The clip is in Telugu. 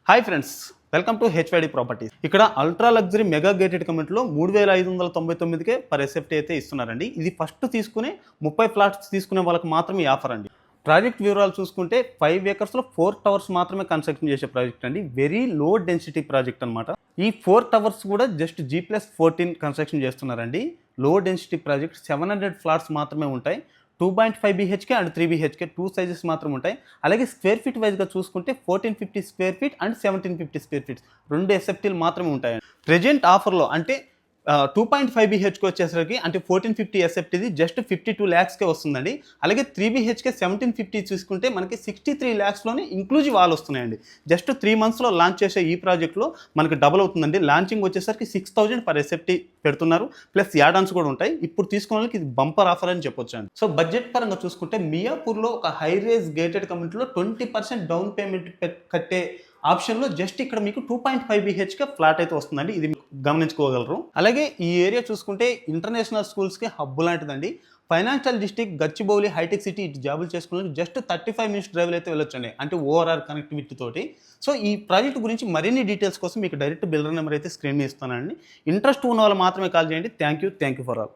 Hi friends, welcome to HYD properties. ఇక్కడ అల్ట్రా లగ్జరీ మెగా గేటెడ్ కమ్యూనిటీలో 3599కే పర్ ఎస్ఎఫ్టీ అయితే ఇస్తున్నారండి. ఇది ఫస్ట్ తీసుకునే 30 ఫ్లాట్స్ తీసుకునే వాళ్ళకి మాత్రమే ఈ ఆఫర్ అండి. ప్రాజెక్ట్ వివరాలు చూసుకుంటే 5 ఏకర్స్లో 4 టవర్స్ మాత్రమే కన్స్ట్రక్షన్ చేసే ప్రాజెక్ట్ అండి. వెరీ లో డెన్సిటీ ప్రాజెక్ట్ అనమాట. ఈ 4 టవర్స్ కూడా జస్ట్ G+14 కన్స్ట్రక్షన్ చేస్తున్నారండి. లో డెన్సిటీ ప్రాజెక్ట్ 700 ఫ్లాట్స్ మాత్రమే ఉంటాయి. 2.5 BHK అండ్ 3 BHK 2 సైజెస్ మాత్రం ఉంటాయి. అలాగే స్క్వేర్ ఫీట్ వైజ్గా చూసుకుంటే 1450 square feet and 1750 square feets 2 ఎస్ఎఫ్టీలు మాత్రమే ఉంటాయి. ప్రెజెంట్ ఆఫర్లో అంటే 2.5 BHK వచ్చేసరికి అంటే 1450 ఎస్ఎఫ్టీది జస్ట్ 52 lakhsకే వస్తుందండి. అలాగే 3 BHK 1750 చూసుకుంటే మనకి 63 lakhsలోనే ఇంక్లూజివ్ ఆల్ వస్తున్నాయండి. జస్ట్ 3 monthsలో లాంచ్ చేసే ఈ ప్రాజెక్ట్లో మనకి డబుల్ అవుతుందండి. లాంచింగ్ వచ్చేసరికి 6000 పర్ ఎస్ఎఫ్టీ పెడుతున్నారు, ప్లస్ యాడాన్స్ కూడా ఉంటాయి. ఇప్పుడు తీసుకున్న వాళ్ళకి ఇది బంపర్ ఆఫర్ అని చెప్పొచ్చు అండి. సో బడ్జెట్ పరంగా చూసుకుంటే మియాపూర్లో ఒక హై రేజ్ గేటెడ్ కమ్యూనిటీలో 20% డౌన్ పేమెంట్ కట్టే ఆప్షన్లో జస్ట్ ఇక్కడ మీకు 2.5 BHK ఫ్లాట్ అయితే వస్తుందండి. ఇది గమనించుకోగలరు. అలాగే ఈ ఏరియా చూసుకుంటే ఇంటర్నేషనల్ స్కూల్స్కి హబ్ లాంటిదండి. ఫైనాన్షియల్ డిస్ట్రిక్ట్, గచ్చిబౌలి, హైటెక్ సిటీ ఇటు జాబులు చేసుకున్న జస్ట్ 35 minutes డ్రైవ్లు అయితే వెళ్ళొచ్చండి, అంటే ఓఆర్ఆర్ కనెక్టివిటీ తోటి. సో ఈ ప్రాజెక్ట్ గురించి మరిన్ని డీటెయిల్స్ కోసం మీకు డైరెక్ట్ బిల్డర్ నెంబర్ అయితే స్క్రీన్ మీద ఇస్తానండి. ఇంట్రెస్ట్ ఉన్న వాళ్ళు మాత్రమే కాల్ చేయండి. Thank you for all.